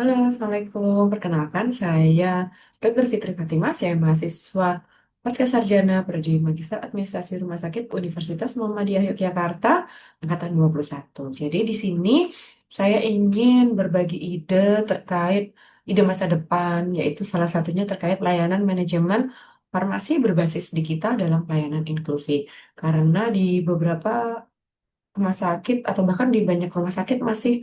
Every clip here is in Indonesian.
Halo, Assalamualaikum. Perkenalkan, saya Dr. Fitri Fatimah. Saya mahasiswa Pasca Sarjana Prodi Magister Administrasi Rumah Sakit Universitas Muhammadiyah Yogyakarta, Angkatan 21. Jadi di sini saya ingin berbagi ide terkait ide masa depan, yaitu salah satunya terkait layanan manajemen farmasi berbasis digital dalam pelayanan inklusi. Karena di beberapa rumah sakit atau bahkan di banyak rumah sakit masih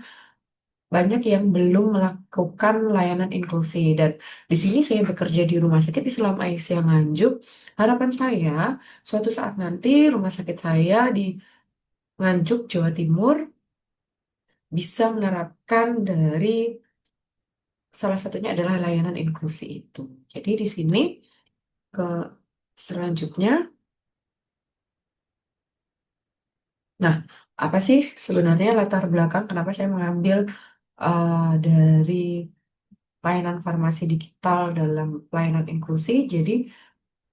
banyak yang belum melakukan layanan inklusi dan di sini saya bekerja di Rumah Sakit Islam Aisyah Nganjuk. Harapan saya suatu saat nanti rumah sakit saya di Nganjuk, Jawa Timur bisa menerapkan dari salah satunya adalah layanan inklusi itu. Jadi di sini ke selanjutnya, nah apa sih sebenarnya latar belakang kenapa saya mengambil dari layanan farmasi digital dalam layanan inklusi? Jadi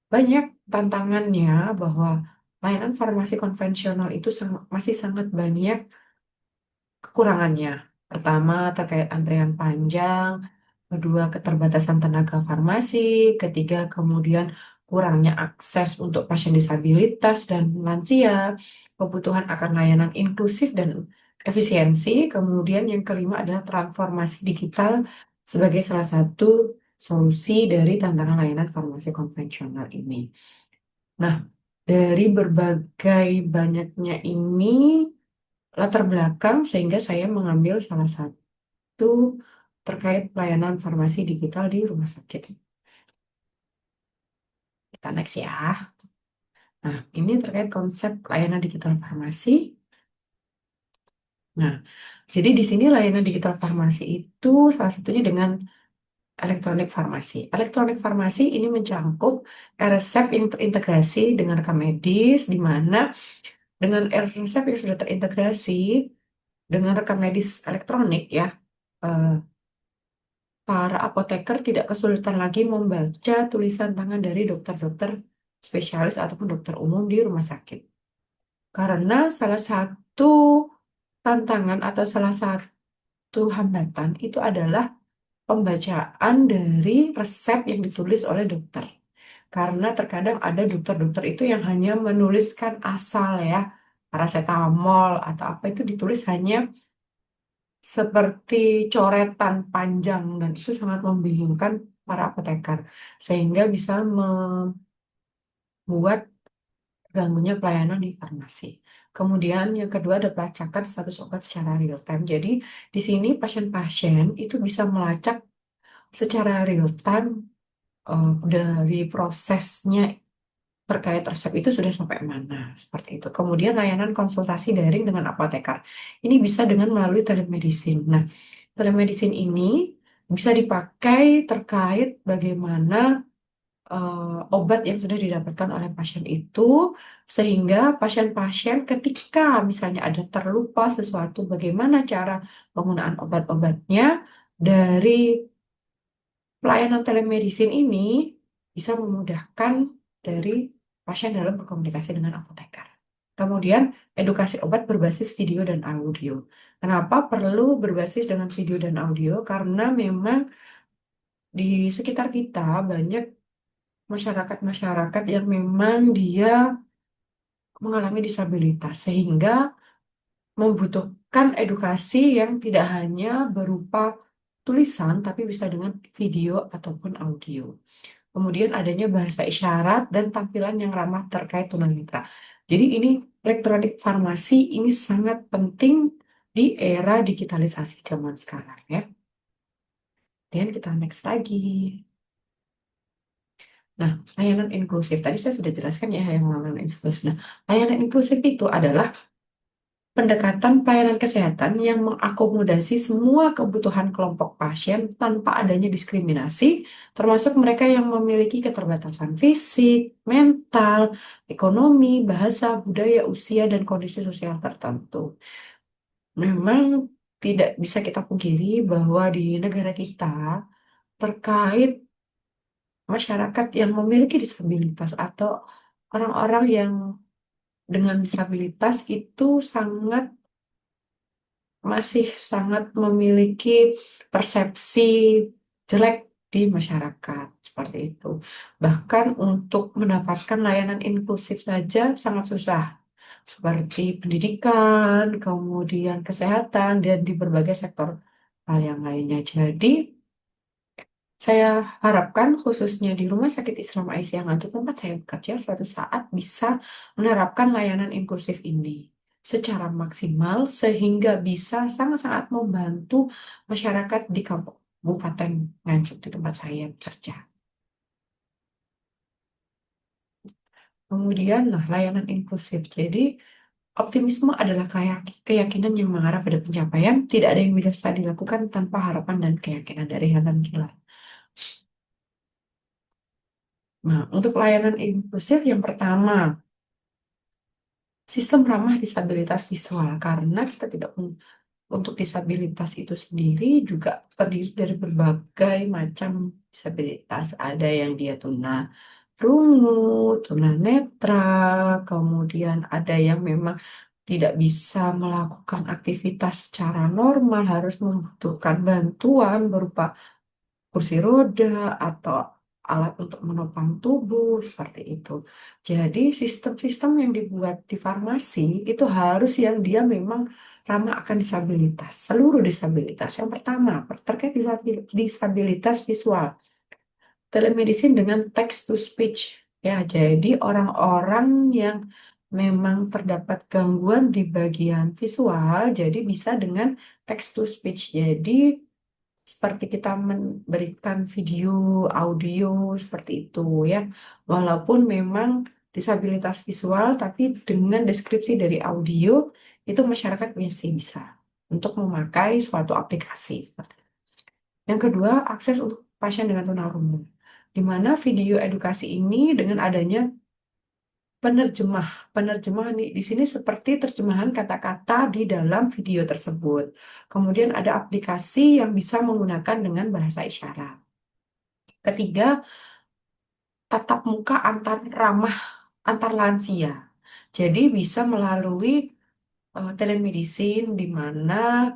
banyak tantangannya bahwa layanan farmasi konvensional itu masih sangat banyak kekurangannya. Pertama, terkait antrean panjang, kedua, keterbatasan tenaga farmasi, ketiga, kemudian kurangnya akses untuk pasien disabilitas dan lansia, kebutuhan akan layanan inklusif dan efisiensi, kemudian yang kelima adalah transformasi digital sebagai salah satu solusi dari tantangan layanan farmasi konvensional ini. Nah, dari berbagai banyaknya ini latar belakang sehingga saya mengambil salah satu terkait pelayanan farmasi digital di rumah sakit. Kita next ya. Nah, ini terkait konsep layanan digital farmasi. Nah, jadi di sini layanan digital farmasi itu salah satunya dengan elektronik farmasi. Elektronik farmasi ini mencakup resep yang terintegrasi dengan rekam medis, di mana dengan resep yang sudah terintegrasi dengan rekam medis elektronik ya, eh, para apoteker tidak kesulitan lagi membaca tulisan tangan dari dokter-dokter spesialis ataupun dokter umum di rumah sakit. Karena salah satu tantangan atau salah satu hambatan itu adalah pembacaan dari resep yang ditulis oleh dokter. Karena terkadang ada dokter-dokter itu yang hanya menuliskan asal ya, paracetamol atau apa itu ditulis hanya seperti coretan panjang dan itu sangat membingungkan para apoteker sehingga bisa membuat ganggunya pelayanan di farmasi. Kemudian yang kedua ada pelacakan status obat secara real time. Jadi di sini pasien-pasien itu bisa melacak secara real time dari prosesnya terkait resep itu sudah sampai mana seperti itu. Kemudian layanan konsultasi daring dengan apoteker. Ini bisa dengan melalui telemedicine. Nah, telemedicine ini bisa dipakai terkait bagaimana obat yang sudah didapatkan oleh pasien itu, sehingga pasien-pasien ketika misalnya ada terlupa sesuatu, bagaimana cara penggunaan obat-obatnya dari pelayanan telemedicine ini bisa memudahkan dari pasien dalam berkomunikasi dengan apoteker. Kemudian, edukasi obat berbasis video dan audio. Kenapa perlu berbasis dengan video dan audio? Karena memang di sekitar kita banyak masyarakat-masyarakat yang memang dia mengalami disabilitas, sehingga membutuhkan edukasi yang tidak hanya berupa tulisan, tapi bisa dengan video ataupun audio. Kemudian adanya bahasa isyarat dan tampilan yang ramah terkait tunanetra. Jadi ini elektronik farmasi ini sangat penting di era digitalisasi zaman sekarang ya. Dan kita next lagi. Nah, layanan inklusif. Tadi saya sudah jelaskan ya yang layanan inklusif. Nah, layanan inklusif itu adalah pendekatan pelayanan kesehatan yang mengakomodasi semua kebutuhan kelompok pasien tanpa adanya diskriminasi, termasuk mereka yang memiliki keterbatasan fisik, mental, ekonomi, bahasa, budaya, usia, dan kondisi sosial tertentu. Memang tidak bisa kita pungkiri bahwa di negara kita terkait masyarakat yang memiliki disabilitas atau orang-orang yang dengan disabilitas itu sangat masih sangat memiliki persepsi jelek di masyarakat seperti itu. Bahkan untuk mendapatkan layanan inklusif saja sangat susah, seperti pendidikan, kemudian kesehatan, dan di berbagai sektor hal yang lainnya. Jadi, saya harapkan khususnya di Rumah Sakit Islam Aisyah Nganjuk tempat saya bekerja suatu saat bisa menerapkan layanan inklusif ini secara maksimal sehingga bisa sangat-sangat membantu masyarakat di Kabupaten Nganjuk di tempat saya bekerja. Kemudian, nah, layanan inklusif. Jadi, optimisme adalah keyakinan yang mengarah pada pencapaian. Tidak ada yang bisa dilakukan tanpa harapan dan keyakinan dari Helen Keller. Nah, untuk layanan inklusif yang pertama, sistem ramah disabilitas visual. Karena kita tidak untuk disabilitas itu sendiri juga terdiri dari berbagai macam disabilitas. Ada yang dia tuna rungu, tunanetra, kemudian ada yang memang tidak bisa melakukan aktivitas secara normal, harus membutuhkan bantuan berupa kursi roda atau alat untuk menopang tubuh seperti itu. Jadi sistem-sistem yang dibuat di farmasi itu harus yang dia memang ramah akan disabilitas, seluruh disabilitas. Yang pertama, terkait disabilitas visual, telemedicine dengan text to speech. Ya, jadi orang-orang yang memang terdapat gangguan di bagian visual, jadi bisa dengan text to speech. Jadi seperti kita memberikan video, audio seperti itu ya. Walaupun memang disabilitas visual, tapi dengan deskripsi dari audio itu masyarakat masih bisa untuk memakai suatu aplikasi seperti itu. Yang kedua, akses untuk pasien dengan tunarungu, di mana video edukasi ini dengan adanya penerjemah, penerjemah di sini seperti terjemahan kata-kata di dalam video tersebut. Kemudian ada aplikasi yang bisa menggunakan dengan bahasa isyarat. Ketiga, tatap muka antar ramah antar lansia. Jadi bisa melalui telemedicine di mana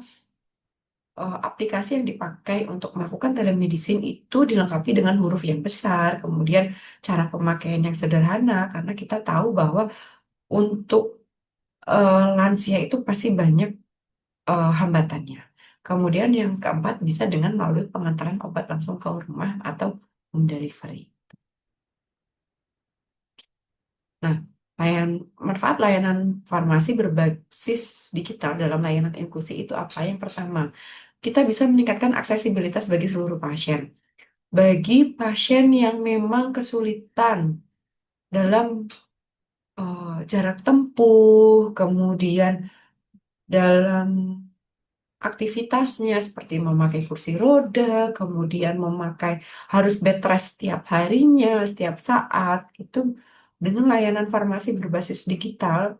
aplikasi yang dipakai untuk melakukan telemedicine itu dilengkapi dengan huruf yang besar, kemudian cara pemakaian yang sederhana karena kita tahu bahwa untuk lansia itu pasti banyak hambatannya. Kemudian yang keempat bisa dengan melalui pengantaran obat langsung ke rumah atau home delivery. Nah, manfaat layanan farmasi berbasis digital dalam layanan inklusi itu apa? Yang pertama, kita bisa meningkatkan aksesibilitas bagi seluruh pasien. Bagi pasien yang memang kesulitan dalam jarak tempuh, kemudian dalam aktivitasnya seperti memakai kursi roda, kemudian memakai harus bed rest setiap harinya, setiap saat, itu dengan layanan farmasi berbasis digital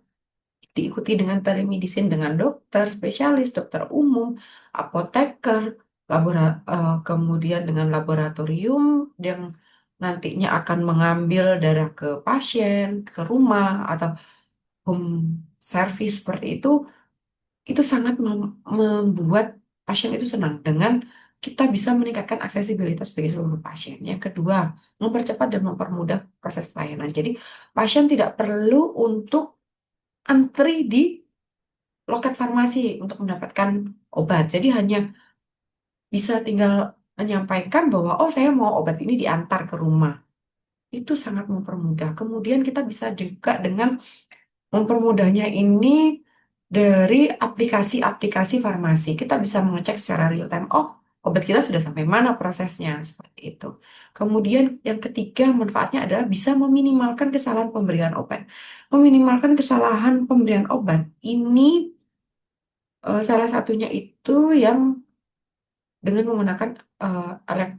diikuti dengan telemedicine dengan dokter, spesialis, dokter umum, apoteker, kemudian dengan laboratorium yang nantinya akan mengambil darah ke pasien, ke rumah, atau home service seperti itu sangat membuat pasien itu senang dengan kita bisa meningkatkan aksesibilitas bagi seluruh pasien. Yang kedua, mempercepat dan mempermudah proses pelayanan. Jadi, pasien tidak perlu untuk antri di loket farmasi untuk mendapatkan obat. Jadi hanya bisa tinggal menyampaikan bahwa, oh saya mau obat ini diantar ke rumah. Itu sangat mempermudah. Kemudian kita bisa juga dengan mempermudahnya ini dari aplikasi-aplikasi farmasi. Kita bisa mengecek secara real time, oh obat kita sudah sampai mana prosesnya, seperti itu. Kemudian yang ketiga manfaatnya adalah bisa meminimalkan kesalahan pemberian obat. Meminimalkan kesalahan pemberian obat ini salah satunya itu yang dengan menggunakan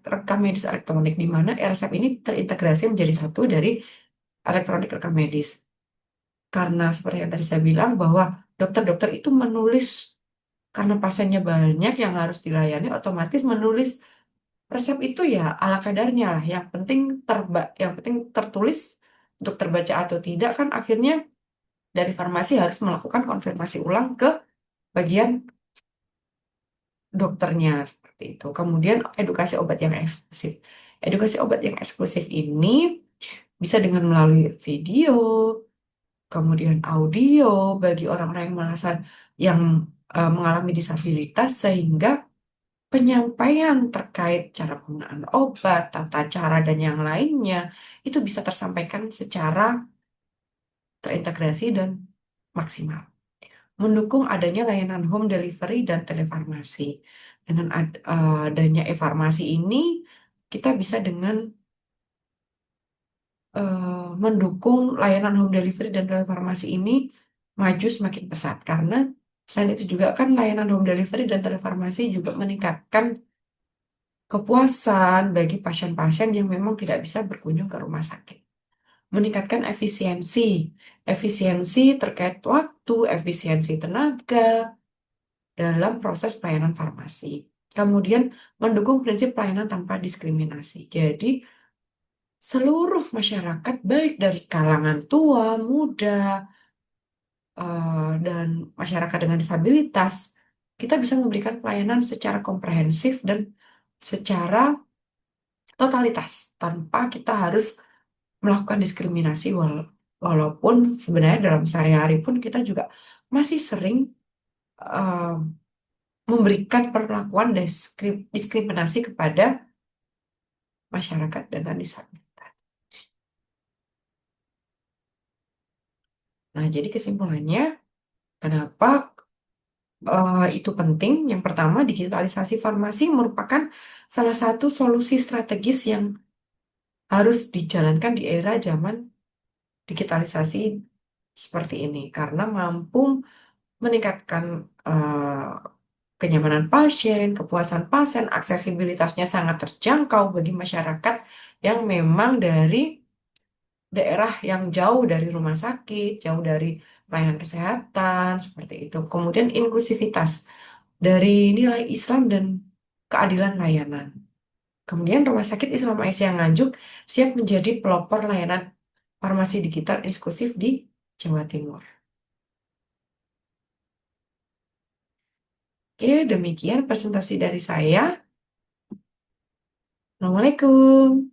rekam medis elektronik, di mana e-resep ini terintegrasi menjadi satu dari elektronik rekam medis. Karena seperti yang tadi saya bilang bahwa dokter-dokter itu menulis karena pasiennya banyak yang harus dilayani, otomatis menulis resep itu ya ala kadarnya lah. Yang penting tertulis untuk terbaca atau tidak kan akhirnya dari farmasi harus melakukan konfirmasi ulang ke bagian dokternya seperti itu. Kemudian edukasi obat yang eksklusif. Edukasi obat yang eksklusif ini bisa dengan melalui video, kemudian audio bagi orang-orang yang merasa yang mengalami disabilitas sehingga penyampaian terkait cara penggunaan obat, tata cara dan yang lainnya itu bisa tersampaikan secara terintegrasi dan maksimal. Mendukung adanya layanan home delivery dan telefarmasi. Dengan adanya e-farmasi ini, kita bisa dengan mendukung layanan home delivery dan telefarmasi ini maju semakin pesat. Karena selain itu juga kan layanan home delivery dan telefarmasi juga meningkatkan kepuasan bagi pasien-pasien yang memang tidak bisa berkunjung ke rumah sakit. Meningkatkan efisiensi, efisiensi terkait waktu, efisiensi tenaga, dalam proses pelayanan farmasi. Kemudian mendukung prinsip pelayanan tanpa diskriminasi. Jadi seluruh masyarakat baik dari kalangan tua, muda, dan masyarakat dengan disabilitas, kita bisa memberikan pelayanan secara komprehensif dan secara totalitas tanpa kita harus melakukan diskriminasi walaupun sebenarnya dalam sehari-hari pun kita juga masih sering eh, memberikan perlakuan diskriminasi kepada masyarakat dengan disabilitas. Nah, jadi kesimpulannya, kenapa itu penting? Yang pertama, digitalisasi farmasi merupakan salah satu solusi strategis yang harus dijalankan di era zaman digitalisasi seperti ini, karena mampu meningkatkan kenyamanan pasien, kepuasan pasien, aksesibilitasnya sangat terjangkau bagi masyarakat yang memang dari daerah yang jauh dari rumah sakit, jauh dari pelayanan kesehatan, seperti itu. Kemudian inklusivitas dari nilai Islam dan keadilan layanan. Kemudian Rumah Sakit Islam Aisyah Nganjuk siap menjadi pelopor layanan farmasi digital eksklusif di Jawa Timur. Oke, demikian presentasi dari saya. Assalamualaikum.